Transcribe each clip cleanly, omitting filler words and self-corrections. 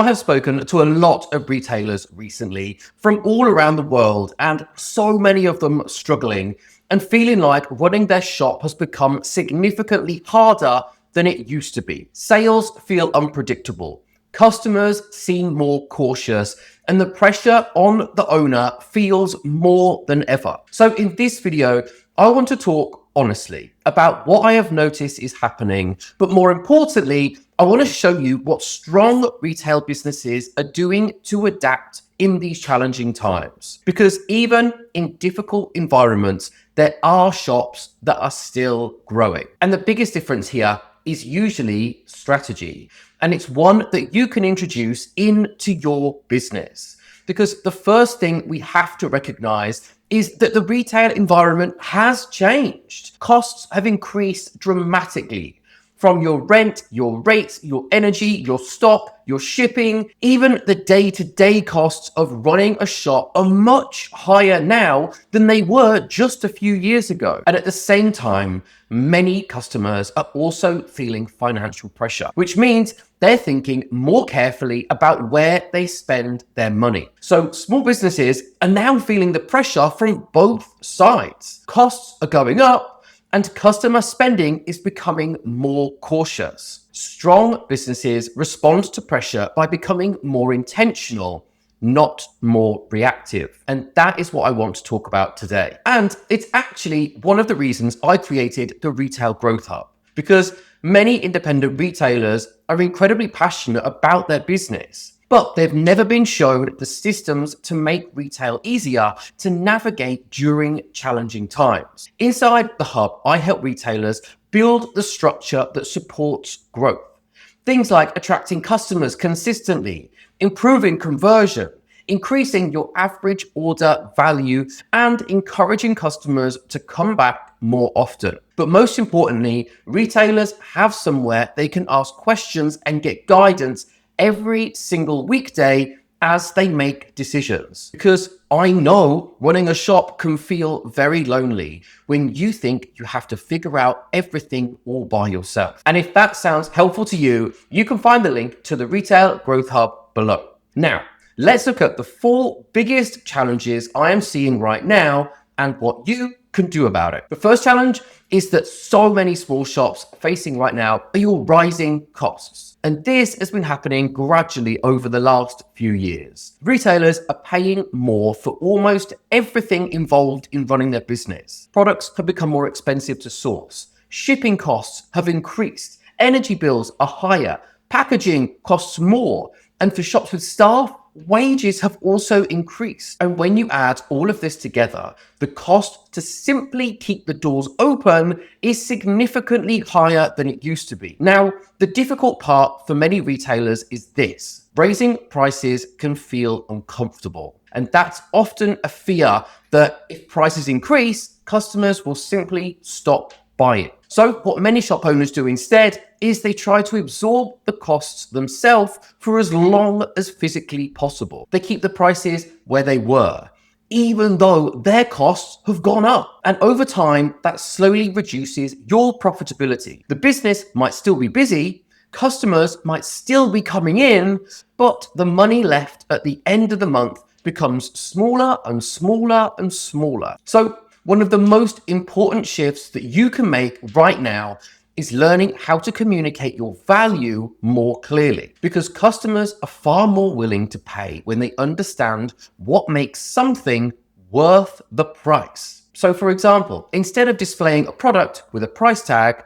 I have spoken to a lot of retailers recently from all around the world, and so many of them struggling and feeling like running their shop has become significantly harder than it used to be. Sales feel unpredictable, customers seem more cautious, and the pressure on the owner feels more than ever. So in this video, I want to talk honestly about what I have noticed is happening, but more importantly, I want to show you what strong retail businesses are doing to adapt in these challenging times. Because even in difficult environments, there are shops that are still growing. And the biggest difference here is usually strategy. And it's one that you can introduce into your business. Because the first thing we have to recognize is that the retail environment has changed. Costs have increased dramatically. From your rent, your rates, your energy, your stock, your shipping, even the day-to-day costs of running a shop are much higher now than they were just a few years ago. And at the same time, many customers are also feeling financial pressure, which means they're thinking more carefully about where they spend their money. So small businesses are now feeling the pressure from both sides. Costs are going up, and customer spending is becoming more cautious. Strong businesses respond to pressure by becoming more intentional, not more reactive. And that is what I want to talk about today. And it's actually one of the reasons I created the Retail Growth Hub, because many independent retailers are incredibly passionate about their business, but they've never been shown the systems to make retail easier to navigate during challenging times. Inside the hub, I help retailers build the structure that supports growth. Things like attracting customers consistently, improving conversion, increasing your average order value, and encouraging customers to come back more often. But most importantly, retailers have somewhere they can ask questions and get guidance every single weekday as they make decisions. Because I know running a shop can feel very lonely when you think you have to figure out everything all by yourself. And if that sounds helpful to you, you can find the link to the Retail Growth Hub below. Now, let's look at the 4 biggest challenges I am seeing right now and what you can do about it. The first challenge is that so many small shops facing right now are your rising costs. And this has been happening gradually over the last few years. Retailers are paying more for almost everything involved in running their business. Products have become more expensive to source. Shipping costs have increased. Energy bills are higher. Packaging costs more. And for shops with staff, wages have also increased. And when you add all of this together, the cost to simply keep the doors open is significantly higher than it used to be. Now, the difficult part for many retailers is this: raising prices can feel uncomfortable. And that's often a fear that if prices increase, customers will simply stop buying. So what many shop owners do instead is they try to absorb the costs themselves for as long as physically possible. They keep the prices where they were, even though their costs have gone up. And over time, that slowly reduces your profitability. The business might still be busy, customers might still be coming in, but the money left at the end of the month becomes smaller and smaller and smaller. So one of the most important shifts that you can make right now is learning how to communicate your value more clearly, because customers are far more willing to pay when they understand what makes something worth the price. So for example, instead of displaying a product with a price tag,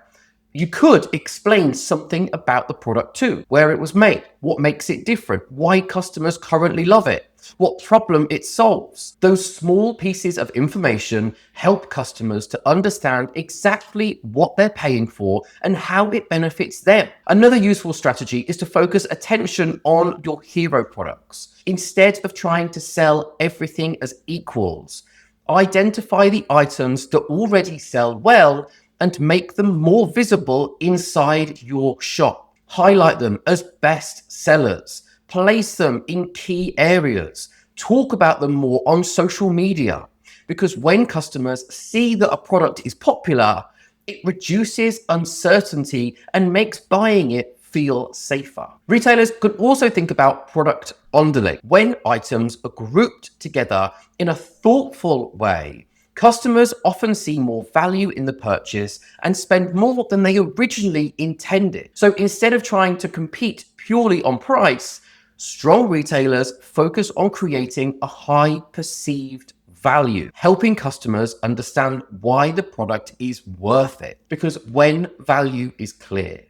you could explain something about the product too: where it was made, what makes it different, why customers currently love it, what problem it solves. Those small pieces of information help customers to understand exactly what they're paying for and how it benefits them. Another useful strategy is to focus attention on your hero products. Instead of trying to sell everything as equals, identify the items that already sell well and make them more visible inside your shop. Highlight them as best sellers. Place them in key areas. Talk about them more on social media. Because when customers see that a product is popular, it reduces uncertainty and makes buying it feel safer. Retailers could also think about product bundling. When items are grouped together in a thoughtful way, customers often see more value in the purchase and spend more than they originally intended. So instead of trying to compete purely on price, strong retailers focus on creating a high perceived value, helping customers understand why the product is worth it. Because when value is clear,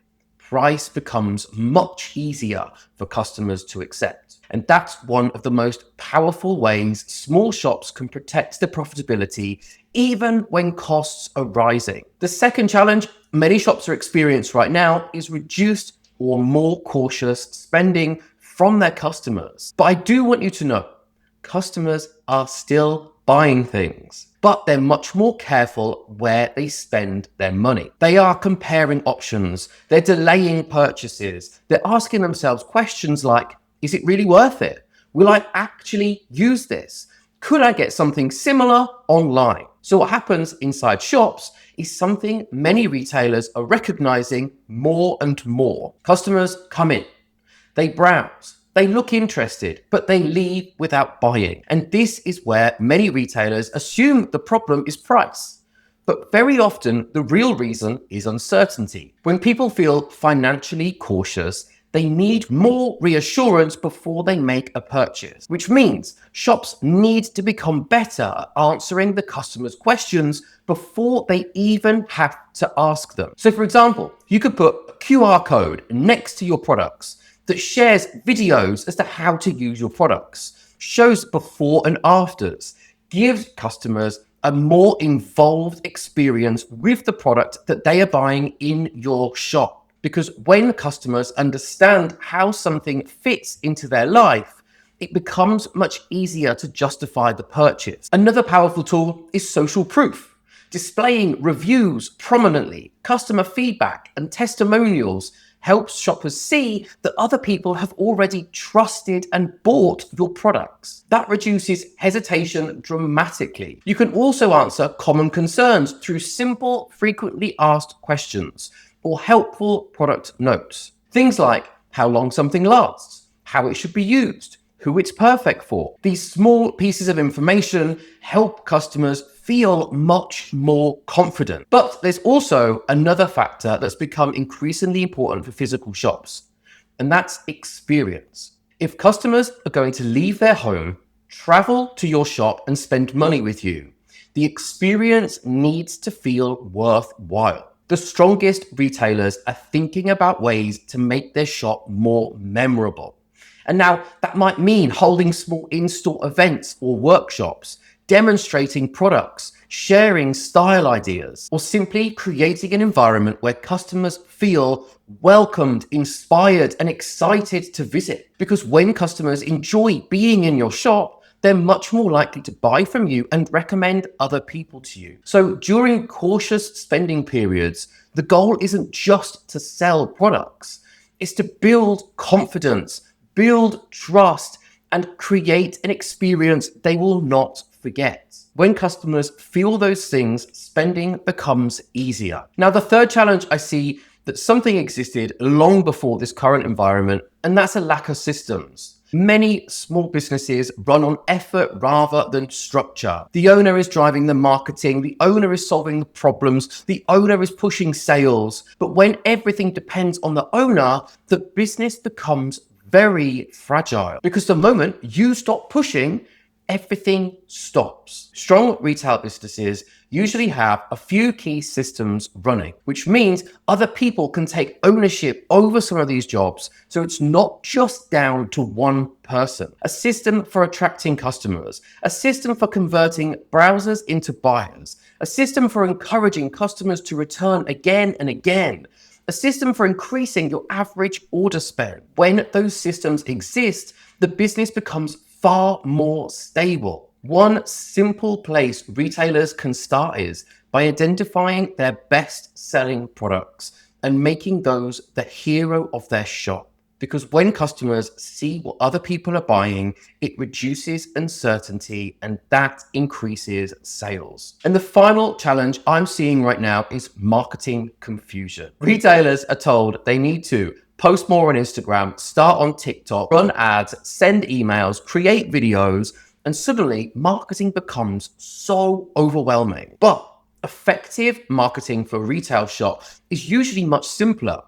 price becomes much easier for customers to accept. And that's one of the most powerful ways small shops can protect their profitability even when costs are rising. The second challenge many shops are experiencing right now is reduced or more cautious spending from their customers. But I do want you to know, customers are still buying things, but they're much more careful where they spend their money. They are comparing options, they're delaying purchases, they're asking themselves questions like, is it really worth it? Will I actually use this? Could I get something similar online? So what happens inside shops is something many retailers are recognizing more and more. Customers come in, they browse, they look interested, but they leave without buying. And this is where many retailers assume the problem is price. But very often, the real reason is uncertainty. When people feel financially cautious, they need more reassurance before they make a purchase, which means shops need to become better at answering the customer's questions before they even have to ask them. So for example, you could put a QR code next to your products that shares videos as to how to use your products, shows before and afters, gives customers a more involved experience with the product that they are buying in your shop. Because when customers understand how something fits into their life, it becomes much easier to justify the purchase. Another powerful tool is social proof. Displaying reviews prominently, customer feedback, and testimonials helps shoppers see that other people have already trusted and bought your products. That reduces hesitation dramatically. You can also answer common concerns through simple, frequently asked questions or helpful product notes. Things like how long something lasts, how it should be used, who it's perfect for. These small pieces of information help customers feel much more confident. But there's also another factor that's become increasingly important for physical shops, and that's experience. If customers are going to leave their home, travel to your shop, and spend money with you, the experience needs to feel worthwhile. The strongest retailers are thinking about ways to make their shop more memorable. And now that might mean holding small in-store events or workshops, demonstrating products, sharing style ideas, or simply creating an environment where customers feel welcomed, inspired, and excited to visit. Because when customers enjoy being in your shop, they're much more likely to buy from you and recommend other people to you. So during cautious spending periods, the goal isn't just to sell products, it's to build confidence, build trust, and create an experience they will not forget. When customers feel those things, spending becomes easier. Now, the third challenge I see that something existed long before this current environment, and that's a lack of systems. Many small businesses run on effort rather than structure. The owner is driving the marketing, the owner is solving the problems, the owner is pushing sales. But when everything depends on the owner, the business becomes very fragile, because the moment you stop pushing, everything stops. Strong retail businesses usually have a few key systems running, which means other people can take ownership over some of these jobs, so it's not just down to one person. A system for attracting customers, a system for converting browsers into buyers, a system for encouraging customers to return again and again, a system for increasing your average order spend. When those systems exist, the business becomes far more stable. One simple place retailers can start is by identifying their best-selling products and making those the hero of their shop. Because when customers see what other people are buying, it reduces uncertainty and that increases sales. And the final challenge I'm seeing right now is marketing confusion. Retailers are told they need to Post more on Instagram, start on TikTok, run ads, send emails, create videos, and suddenly marketing becomes so overwhelming. But effective marketing for a retail shop is usually much simpler.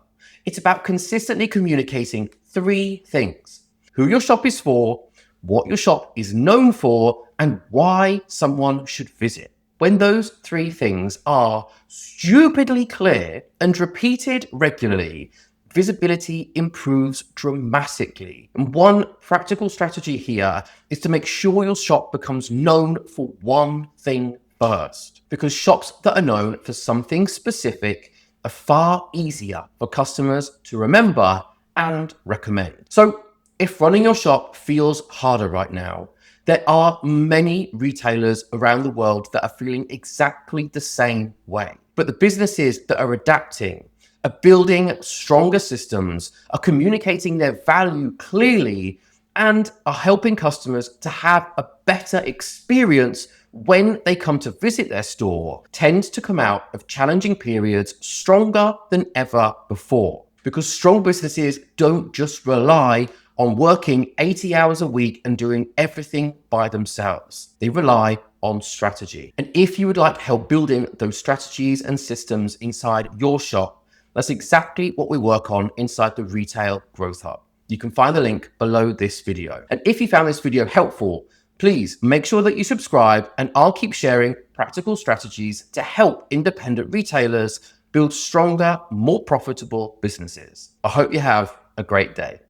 It's about consistently communicating three things: who your shop is for, what your shop is known for, and why someone should visit. When those three things are stupidly clear and repeated regularly, visibility improves dramatically. And one practical strategy here is to make sure your shop becomes known for one thing first, because shops that are known for something specific are far easier for customers to remember and recommend. So if running your shop feels harder right now, there are many retailers around the world that are feeling exactly the same way. But the businesses that are adapting, are building stronger systems, are communicating their value clearly, and are helping customers to have a better experience when they come to visit their store, tends to come out of challenging periods stronger than ever before. Because strong businesses don't just rely on working 80 hours a week and doing everything by themselves. They rely on strategy. And if you would like help building those strategies and systems inside your shop, that's exactly what we work on inside the Retail Growth Hub. You can find the link below this video. And if you found this video helpful, please make sure that you subscribe, and I'll keep sharing practical strategies to help independent retailers build stronger, more profitable businesses. I hope you have a great day.